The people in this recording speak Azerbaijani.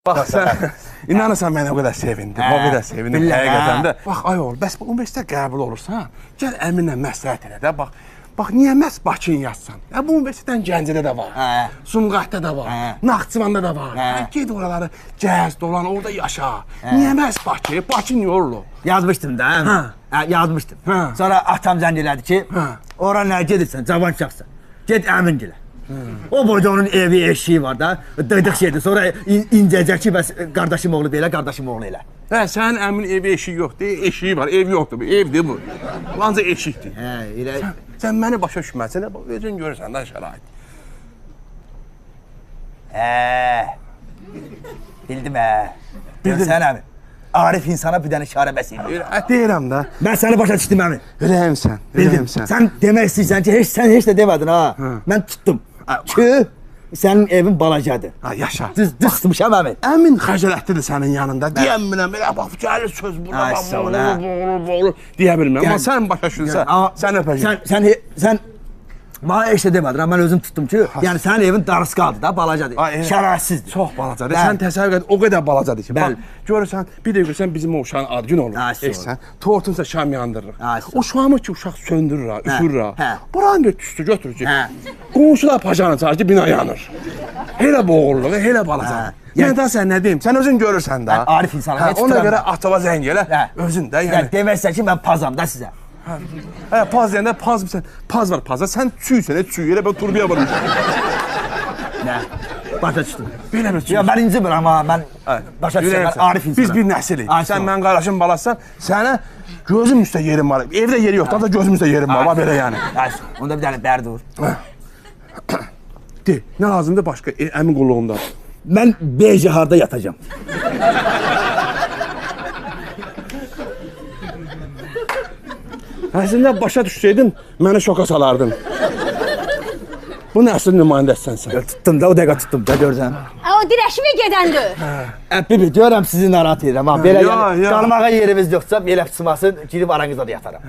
Bax sən, inanırsan mən o qədər sevindim, o qədər sevindim həqiqətən də. Bax ay oğul, bəs bu universitetə qəbul olursan, gəl əminlə məsləhət elə də, bax niyə məhz Bakını yazsan? Bu universitetdən Gəncədə də var, Sumqayıtda da var, Naxçıvanda da var. Ged oraları gəz, dolan, orada yaşa. Niyə məhz Bakı? Bakı niyə olur? Yazmışdım da, yazmışdım. Sonra atam zəng elədi ki, ora nə gedirsən, cavan şəxsən, ged əmingilə. O boyda onun evi, eşiği var da, dıydıq şeydir. Sonra incəcək ki, bəs qardaşım oğlu belə, qardaşım oğlu elə. Sənin əmin evi, eşiği yoxdur, eşiği var, ev yoxdur, evdir bu. Ancaq eşikdir. Elə... Sən məni başa düşməsən, özün görürsən də şərait. Bildim Görsən əmin. Arif insana bir dənə işarə bəs edir. Deyirəm də. Mən səni başa düşdüm əmin. Ürəyimsən, ürəyimsən. Sən demək istəyirsən ki, sən heç də demədin ha. Mən tutdum. Ki, sənin evin balacadır. Yaşa. Düz tutmuşam əmin. Əmin xəcələtlidir sənin yanında. Deyəmirəm, elə bax, gəlir söz buna, boğulur, deyə bilməm. Amma sən başa düşürsən, sən öpəcək. Sən mənə heç də demədin, mən özüm tutdum ki, yəni sənin evin darısqadır da, balacadır, şərərsizdir. Çox balacadır, sən təsəvvür et, o qədər balacadır ki, bax, görürsən, bir də görürsən bizim o uşağın ad gün olur, eşsən, tortunsa şam yandırırıq. O şamı ki, uşaq söndürür ha, üfürür ha, buranı bir tüstü götürür ki, qonşular pajanı çağır ki, bina yanır. Elə boğurluq, elə balacadır. Mən daha sən nə deyim, sən özün görürsən da. Arif insanı, heç ona görə atava zəng elə, özün də, yəni. Deməksən ki, mən pazam da sizə. Paz deyəndə paz var paza, sən çüysən, çüy, elə belə turbaya vurmuşsun. Nə? Başa düşdüm. Belə bir çüy. Mən incimir amma mən başa düşdüm, mən Arif insanım. Biz bir nəsilik, sən mən qardaşım balasan, sənə gözüm üstə yerim var. Evdə yeri yoxdur, da gözüm üstə yerim var, belə yəni. Onda bir dənə bərdi vur. De, nə lazımdır başqa əmin qulluğunda? Mən Beyciharda yatacam. Əslində başa düşsəydin, məni şoka salardın. Bu nəsil nümayəndəsən sən. Tutdum da, o dəqiqə tutdum da, görsən. O dirəşmə gedəndir. Bibi, görəm sizi narahat edirəm. Belə qalmağa yerimiz yoxsa, belə çıxmasın, girib aranızda da yataram.